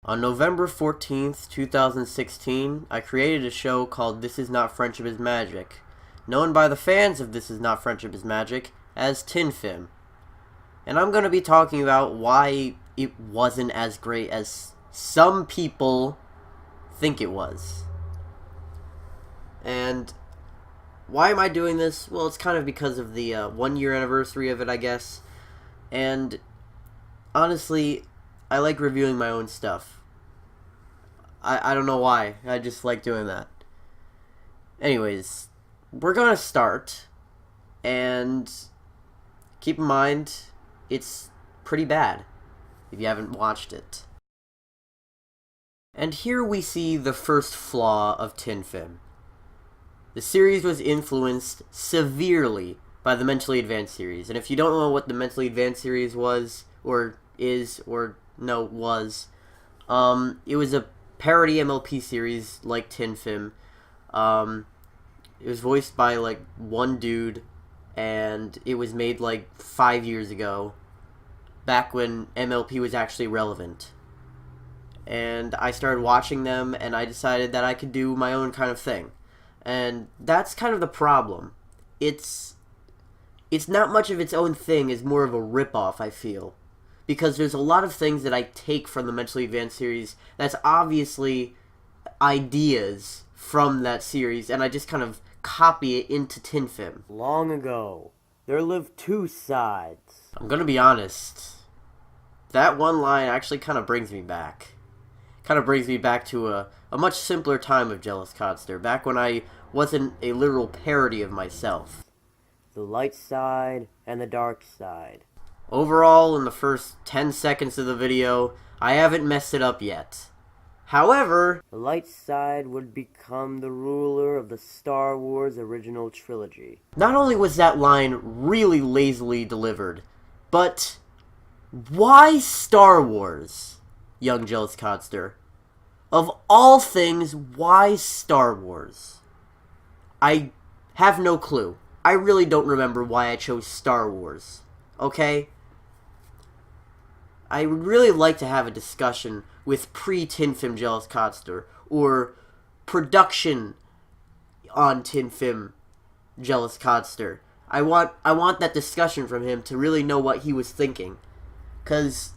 On November 14th, 2016, I created a show called This Is Not Friendship is Magic, known by the fans of This Is Not Friendship is Magic as FiM. And I'm going to be talking about why it wasn't as great as some people think it was. And why am I doing this? Well, it's kind of because of the 1-year anniversary of it, I guess. And honestly, I like reviewing my own stuff. I don't know why. I just like doing that. Anyways, we're gonna start. And keep in mind, it's pretty bad if you haven't watched it. And here we see the first flaw of FiM. The series was influenced severely by the Mentally Advanced series. And if you don't know what the Mentally Advanced series was, or is, or no, was, it was a parody MLP series like FiM. It was voiced by like one dude, and it was made like 5 years ago, back when MLP was actually relevant. And I started watching them, and I decided that I could do my own kind of thing. And that's kind of the problem. It's not much of its own thing, it's more of a ripoff, I feel. Because there's a lot of things that I take from the Mentally Advanced series that's obviously ideas from that series, and I just kind of copy it into FiM. Long ago, there lived two sides. I'm gonna be honest. That one line actually kind of brings me back. Kind of brings me back to a much simpler time of Jealous Codster, back when I wasn't a literal parody of myself. The light side and the dark side. Overall, in the first 10 seconds of the video, I haven't messed it up yet. However, the light side would become the ruler of the Star Wars original trilogy. Not only was that line really lazily delivered, but why Star Wars, young Jealous Codster? Of all things, why Star Wars? I have no clue. I really don't remember why I chose Star Wars. Okay? I would really like to have a discussion with pre-FiM Jealous Codster, or production on FiM Jealous Codster. I want that discussion from him to really know what he was thinking. 'Cause,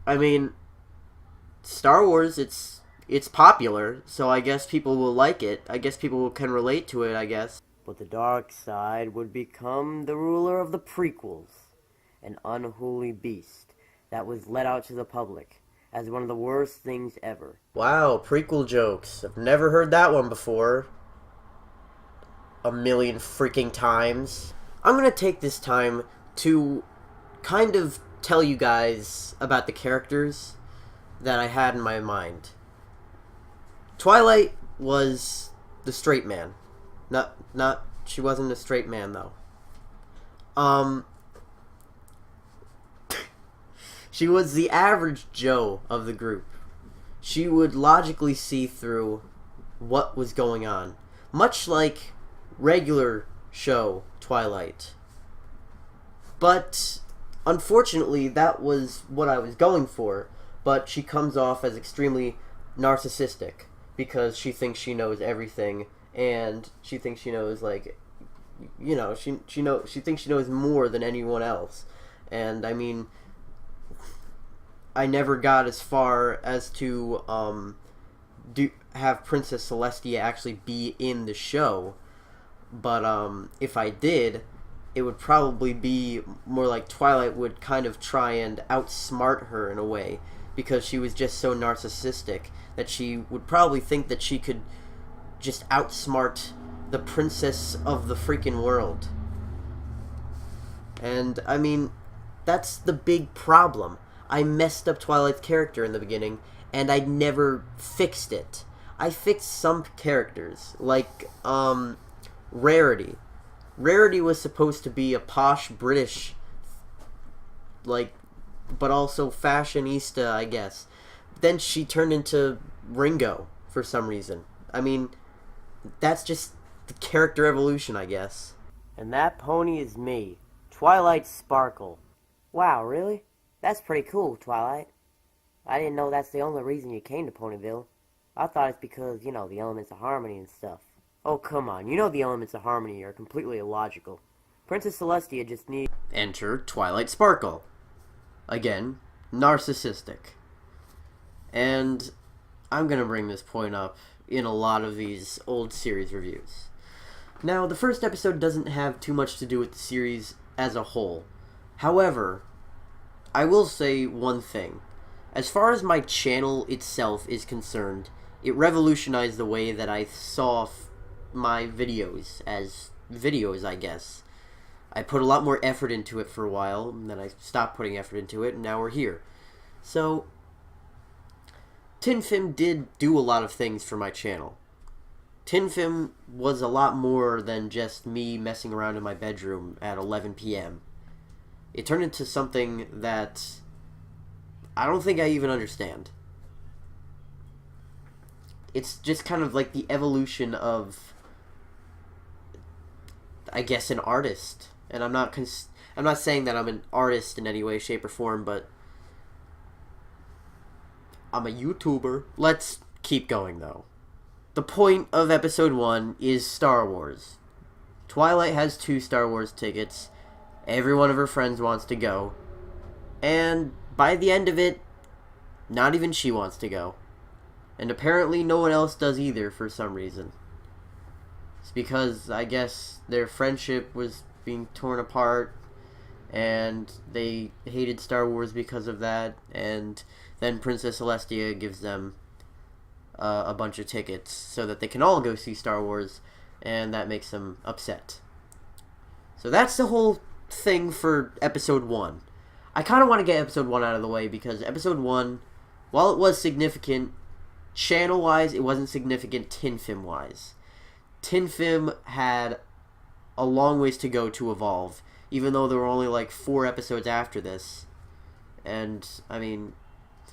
I mean, Star Wars, it's popular, so I guess people will like it. I guess people can relate to it, I guess. But the dark side would become the ruler of the prequels. An unholy beast that was let out to the public as one of the worst things ever. Wow, prequel jokes. I've never heard that one before. A million freaking times. I'm gonna take this time to kind of tell you guys about the characters that I had in my mind. Twilight was the straight man. She wasn't a straight man, though. She was the average Joe of the group. She would logically see through what was going on. Much like regular show Twilight. But, unfortunately, that was what I was going for. But she comes off as extremely narcissistic, because she thinks she knows everything, and she thinks she knows, like, you know, she thinks she knows more than anyone else. And I mean, I never got as far as to have Princess Celestia actually be in the show, but if I did, it would probably be more like Twilight would kind of try and outsmart her in a way, because she was just so narcissistic that she would probably think that she could just outsmart the princess of the freaking world. And, I mean, that's the big problem. I messed up Twilight's character in the beginning, and I never fixed it. I fixed some characters, like, Rarity. Rarity was supposed to be a posh British, like, but also fashionista, I guess. Then she turned into Ringo, for some reason. I mean, that's just the character evolution, I guess. And that pony is me, Twilight Sparkle. Wow, really? That's pretty cool, Twilight. I didn't know that's the only reason you came to Ponyville. I thought it's because, the elements of harmony and stuff. Oh, come on. You know the elements of harmony are completely illogical. Princess Celestia just needs... Enter Twilight Sparkle. Again, narcissistic. And I'm going to bring this point up in a lot of these old series reviews. Now, the first episode doesn't have too much to do with the series as a whole. However, I will say one thing. As far as my channel itself is concerned, it revolutionized the way that I saw my videos as videos, I guess. I put a lot more effort into it for a while, and then I stopped putting effort into it, and now we're here. So, FiM did do a lot of things for my channel. FiM was a lot more than just me messing around in my bedroom at 11 p.m. It turned into something that I don't think I even understand. It's just kind of like the evolution of, I guess, an artist. And I'm not saying that I'm an artist in any way, shape, or form, but I'm a YouTuber. Let's keep going, though. The point of episode 1 is Star Wars. Twilight has 2 Star Wars tickets. Every one of her friends wants to go. And by the end of it, not even she wants to go. And apparently no one else does either for some reason. It's because, I guess, their friendship was being torn apart, and they hated Star Wars because of that, and then Princess Celestia gives them a bunch of tickets so that they can all go see Star Wars, and that makes them upset. So that's the whole thing for episode 1. I kind of want to get episode 1 out of the way because episode 1, while it was significant, channel-wise, it wasn't significant TiN-FiM-wise. TiN-FiM had a long ways to go to evolve, even though there were only like 4 episodes after this. And, I mean,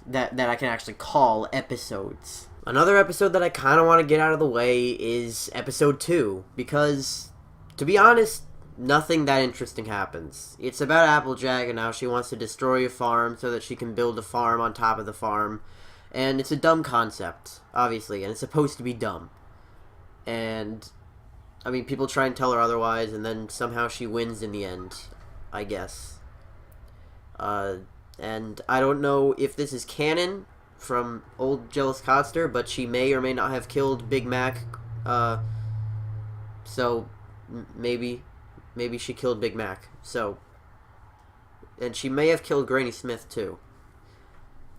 that I can actually call episodes. Another episode that I kind of want to get out of the way is episode 2, because, to be honest, nothing that interesting happens. It's about Applejack and how she wants to destroy a farm so that she can build a farm on top of the farm. And it's a dumb concept, obviously, and it's supposed to be dumb. And, I mean, people try and tell her otherwise, and then somehow she wins in the end, I guess. And I don't know if this is canon from old Jealous Codster, but she may or may not have killed Big Mac. So, maybe she killed Big Mac. So, and she may have killed Granny Smith, too.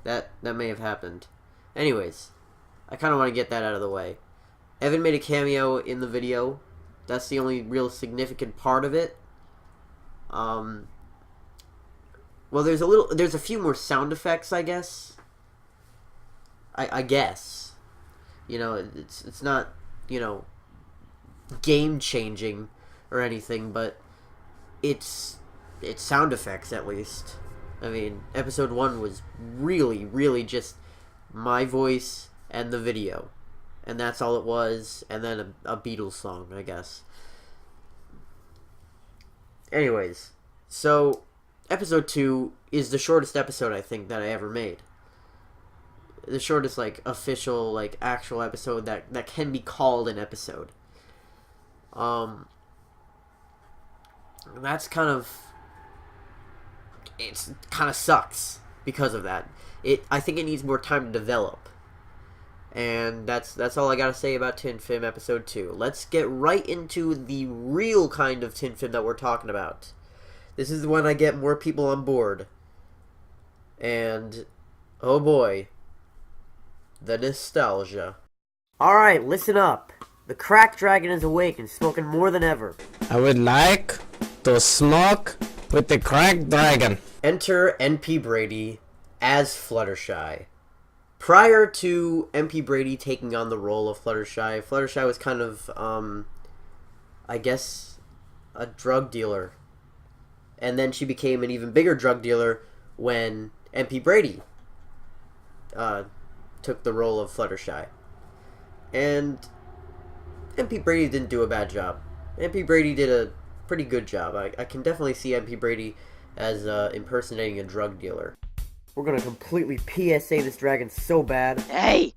That may have happened. Anyways, I kind of want to get that out of the way. Evan made a cameo in the video. That's the only real significant part of it. Well, there's a few more sound effects, I guess. I guess. You know, it's not, game changing or anything, but it's sound effects at least. I mean, episode 1 was really, really just my voice and the video. And that's all it was, and then a Beatles song, I guess. Anyways, so episode 2 is the shortest episode, I think, that I ever made. The shortest, official, actual episode that can be called an episode. That's kind of... It kind of sucks because of that. I think it needs more time to develop. And that's all I gotta say about TiN-FiM episode 2. Let's get right into the real kind of TiN-FiM that we're talking about. This is when I get more people on board. And, oh boy, the nostalgia. Alright, listen up. The crack dragon is awake and smoking more than ever. I would like to smoke with the crack dragon. Enter NP Brady as Fluttershy. Prior to MP Brady taking on the role of Fluttershy, Fluttershy was kind of, I guess, a drug dealer. And then she became an even bigger drug dealer when MP Brady took the role of Fluttershy. And MP Brady didn't do a bad job. MP Brady did a pretty good job. I can definitely see MP Brady as impersonating a drug dealer. We're gonna completely PSA this dragon so bad. Hey,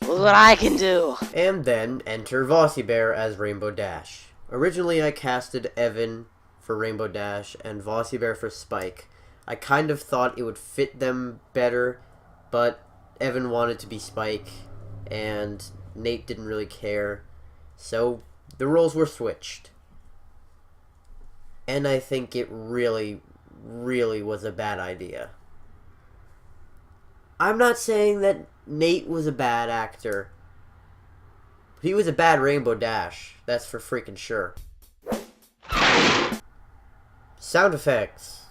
look what I can do. And then enter Vossi Bear as Rainbow Dash. Originally I casted Evan for Rainbow Dash and Vossi Bear for Spike. I kind of thought it would fit them better, but Evan wanted to be Spike, and Nate didn't really care, so the roles were switched. And I think it really, really was a bad idea. I'm not saying that Nate was a bad actor. He was a bad Rainbow Dash, that's for freaking sure. Sound effects.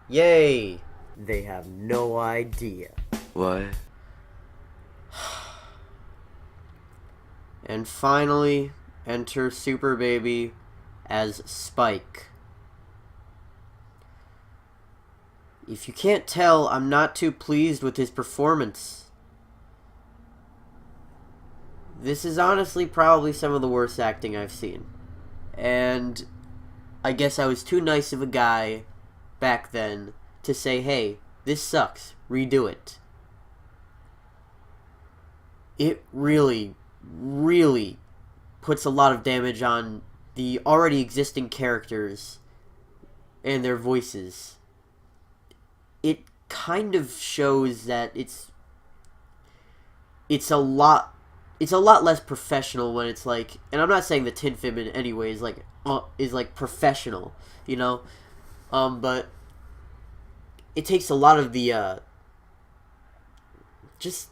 Yay! They have no idea. What? And finally, enter Super Baby as Spike. If you can't tell, I'm not too pleased with his performance. This is honestly probably some of the worst acting I've seen. And I guess I was too nice of a guy back then to say, hey, this sucks, redo it. It really, really puts a lot of damage on the already existing characters and their voices. It kind of shows that it's a lot less professional when it's like, and I'm not saying that TiN FiM in any way is like professional, you know, but it takes a lot of the just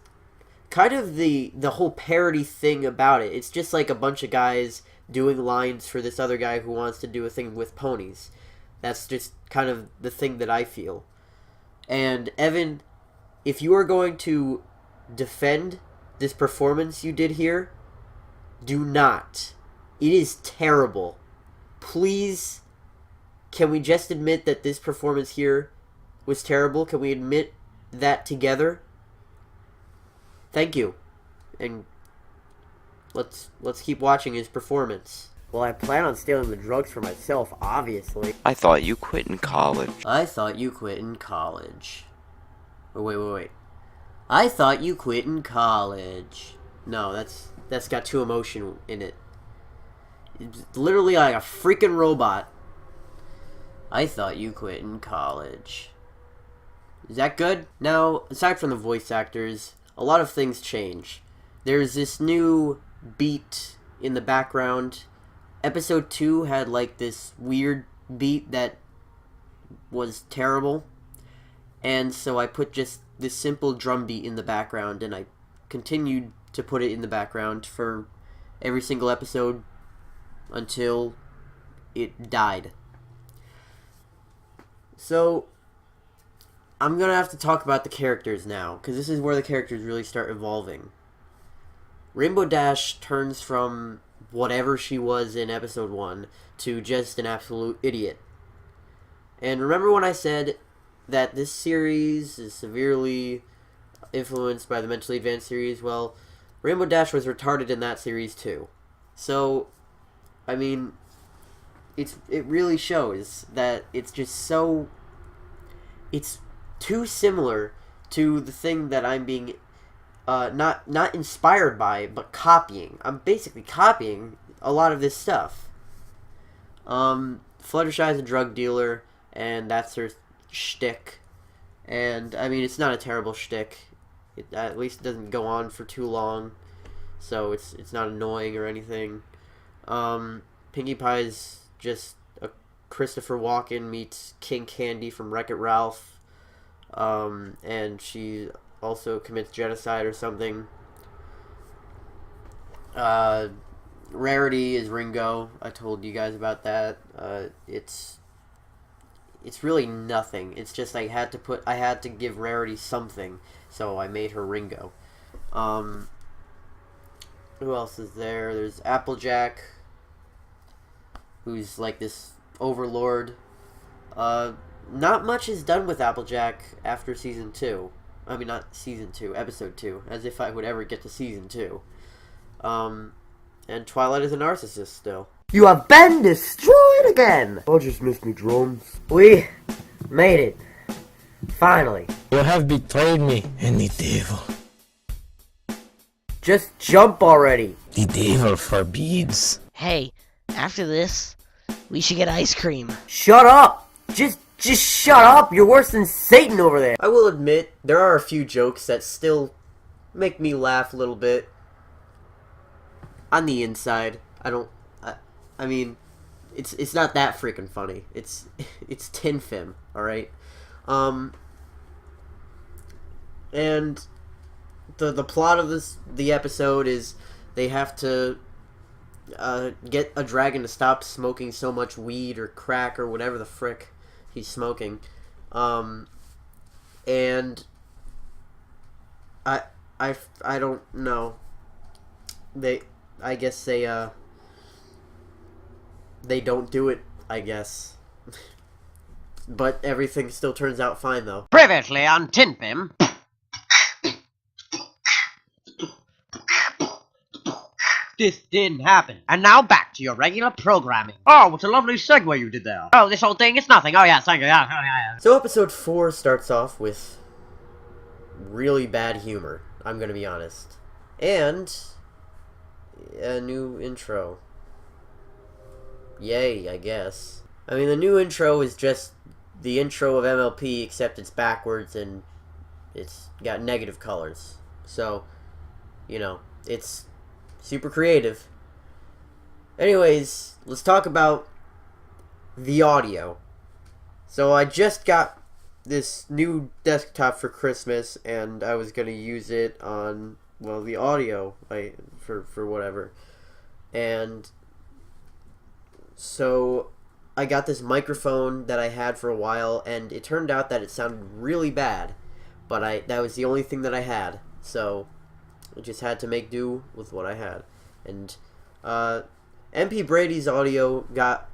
kind of the whole parody thing about it. It's just like a bunch of guys doing lines for this other guy who wants to do a thing with ponies. That's just kind of the thing that I feel. And Evan, if you are going to defend this performance you did here, do not. It is terrible. Please, can we just admit that this performance here was terrible? Can we admit that together? Thank you. And let's keep watching his performance. Well, I plan on stealing the drugs for myself, obviously. I thought you quit in college. I thought you quit in college. Oh, wait. I thought you quit in college. No, that's got too emotion in it. It's literally like a freaking robot. I thought you quit in college. Is that good? Now, aside from the voice actors, a lot of things change. There's this new beat in the background. Episode 2 had like this weird beat that was terrible. And so I put just this simple drum beat in the background, and I continued to put it in the background for every single episode until it died. So I'm gonna have to talk about the characters now, because this is where the characters really start evolving. Rainbow Dash turns from whatever she was in episode 1 to just an absolute idiot. And remember when I said that this series is severely influenced by the mentally advanced series? Well, Rainbow Dash was retarded in that series too. So, I mean, it really shows that it's just so... It's too similar to the thing that I'm being not inspired by, but copying. I'm basically copying a lot of this stuff. Fluttershy is a drug dealer, and that's her shtick. And, I mean, it's not a terrible shtick. At least it doesn't go on for too long, so it's not annoying or anything. Pinkie Pie's just a Christopher Walken meets King Candy from Wreck-It Ralph. And she also commits genocide or something. Rarity is Ringo. I told you guys about that. It's really nothing. It's just I had to give Rarity something, so I made her Ringo. Who else is there? There's Applejack, who's like this overlord. Not much is done with Applejack after season 2. I mean, not season 2, episode 2. As if I would ever get to season 2. And Twilight is a narcissist still. You have been destroyed again! I just missed me drums. We made it. Finally. You have betrayed me, and the devil. Just jump already. The devil forbids. Hey, after this, we should get ice cream. Shut up. Just shut up. You're worse than Satan over there. I will admit, there are a few jokes that still make me laugh a little bit. On the inside, I mean, it's not that freaking funny. It's TiN FiM, alright? And the plot of the episode is they have to get a dragon to stop smoking so much weed or crack or whatever the frick he's smoking. And I don't know. I guess they don't do it, I guess. But everything still turns out fine, though. Previously on TiN FiM. This didn't happen. And now back to your regular programming. Oh, what a lovely segue you did there. Oh, this whole thing is nothing. Oh, yeah, thank you. Yeah. So episode 4 starts off with really bad humor, I'm gonna be honest. And a new intro. Yay, I guess. I mean, the new intro is just the intro of MLP, except it's backwards and it's got negative colors. So, you know, it's super creative. Anyways, let's talk about the audio. So I just got this new desktop for Christmas, and I was gonna use it on, well, the audio, for whatever. And so I got this microphone that I had for a while, and it turned out that it sounded really bad, but that was the only thing that I had. So I just had to make do with what I had. And MP Brady's audio got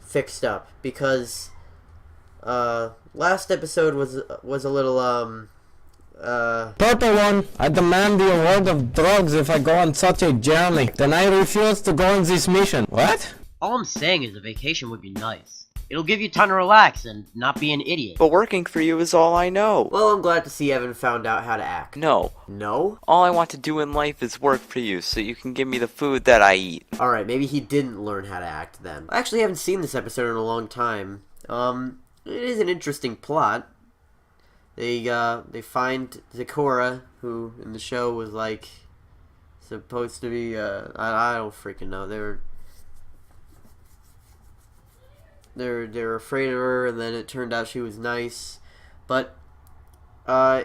fixed up because last episode was a little Purple one, I demand the award of drugs if I go on such a journey. Then I refuse to go on this mission. What? All I'm saying is a vacation would be nice. It'll give you time to relax and not be an idiot. But working for you is all I know. Well, I'm glad to see Evan found out how to act. No. No? All I want to do in life is work for you so you can give me the food that I eat. Alright, maybe he didn't learn how to act then. I actually haven't seen this episode in a long time. It is an interesting plot. They find Zecora, who in the show was like supposed to be I don't freaking know. They're afraid of her, and then it turned out she was nice. But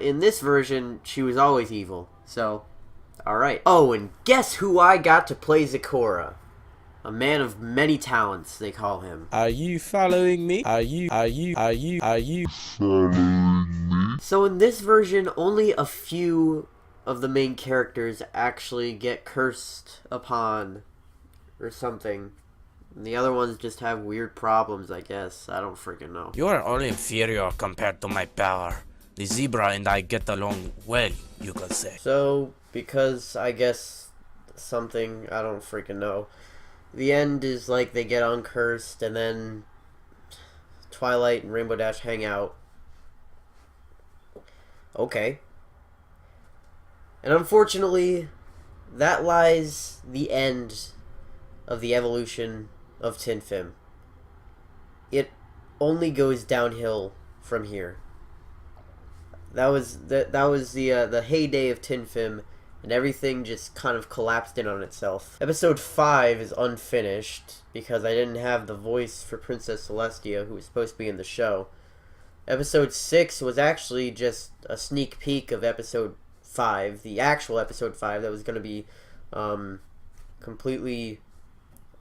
in this version, she was always evil. So, alright. Oh, and guess who I got to play Zecora? A man of many talents, they call him. Are you following me? Are you So in this version, only a few of the main characters actually get cursed upon or something. And the other ones just have weird problems, I guess. I don't freaking know. You are all inferior compared to my power. The zebra and I get along well, you could say. So, because I guess something, I don't freaking know. The end is like they get uncursed, and then Twilight and Rainbow Dash hang out. Okay. And unfortunately, that lies the end of the evolution of TiN FiM. It only goes downhill from here. That was the heyday of TiN FiM, and everything just kind of collapsed in on itself. Episode 5 is unfinished because I didn't have the voice for Princess Celestia, who was supposed to be in the show. Episode 6 was actually just a sneak peek of episode 5, the actual episode 5 that was going to be completely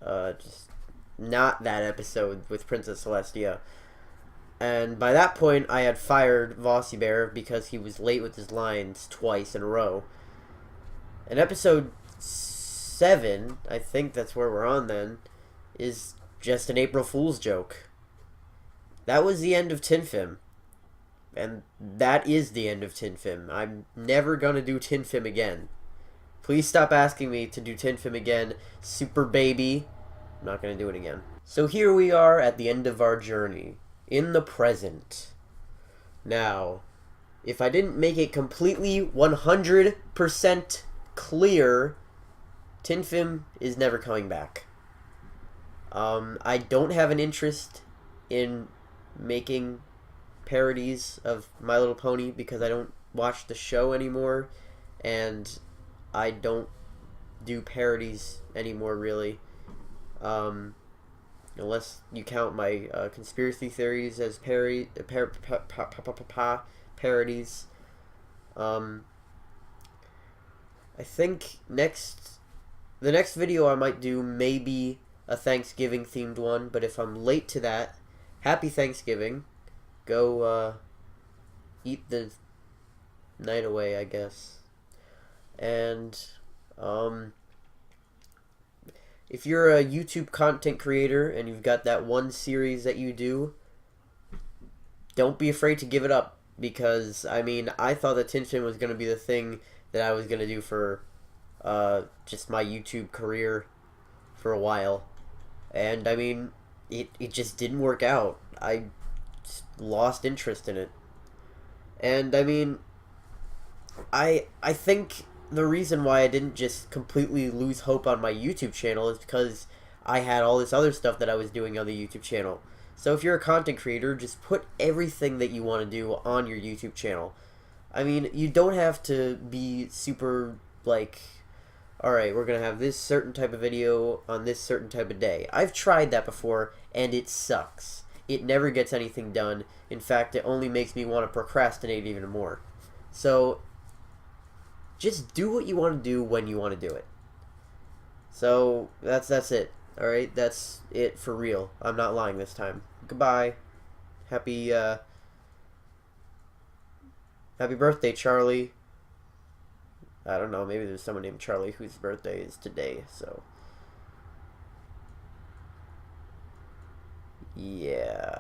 just not that episode with Princess Celestia. And by that point, I had fired Vossi Bear because he was late with his lines twice in a row. And episode 7, I think that's where we're on then, is just an April Fool's joke. That was the end of TiN FiM. And that is the end of TiN FiM. I'm never gonna do TiN FiM again. Please stop asking me to do TiN FiM again. Super baby. I'm not gonna do it again. So here we are at the end of our journey. In the present. Now, if I didn't make it completely 100% clear, TiN FiM is never coming back. I don't have an interest in making parodies of My Little Pony because I don't watch the show anymore, and I don't do parodies anymore, really. Unless you count my conspiracy theories as parodies. I think the next video I might do may be a Thanksgiving themed one, but if I'm late to that, happy Thanksgiving. Go eat the night away, I guess. And if you're a YouTube content creator and you've got that one series that you do, don't be afraid to give it up, because I mean, I thought that TiN FiM was going to be the thing that I was going to do for just my YouTube career for a while, and I mean, it just didn't work out. I just lost interest in it, and I mean, I think the reason why I didn't just completely lose hope on my YouTube channel is because I had all this other stuff that I was doing on the YouTube channel. So if you're a content creator, just put everything that you want to do on your YouTube channel. I mean, you don't have to be super, like, alright, we're going to have this certain type of video on this certain type of day. I've tried that before, and it sucks. It never gets anything done. In fact, it only makes me want to procrastinate even more. So just do what you want to do when you want to do it. So that's it. Alright, that's it for real. I'm not lying this time. Goodbye. Happy birthday, Charlie. I don't know, maybe there's someone named Charlie whose birthday is today, so yeah.